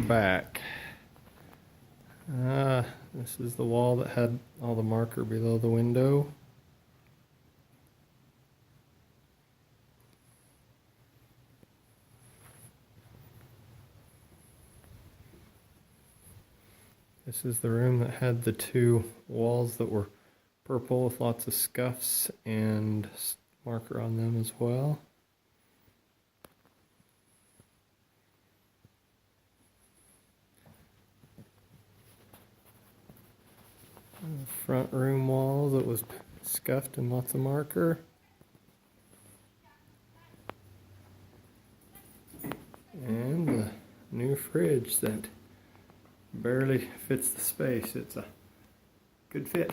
back. This is the wall that had all the marker below the window. This is the room that had the two walls that were purple with lots of scuffs and marker on them as well. And the front room wall that was scuffed and lots of marker. And the new fridge that barely fits the space. It's a good fit.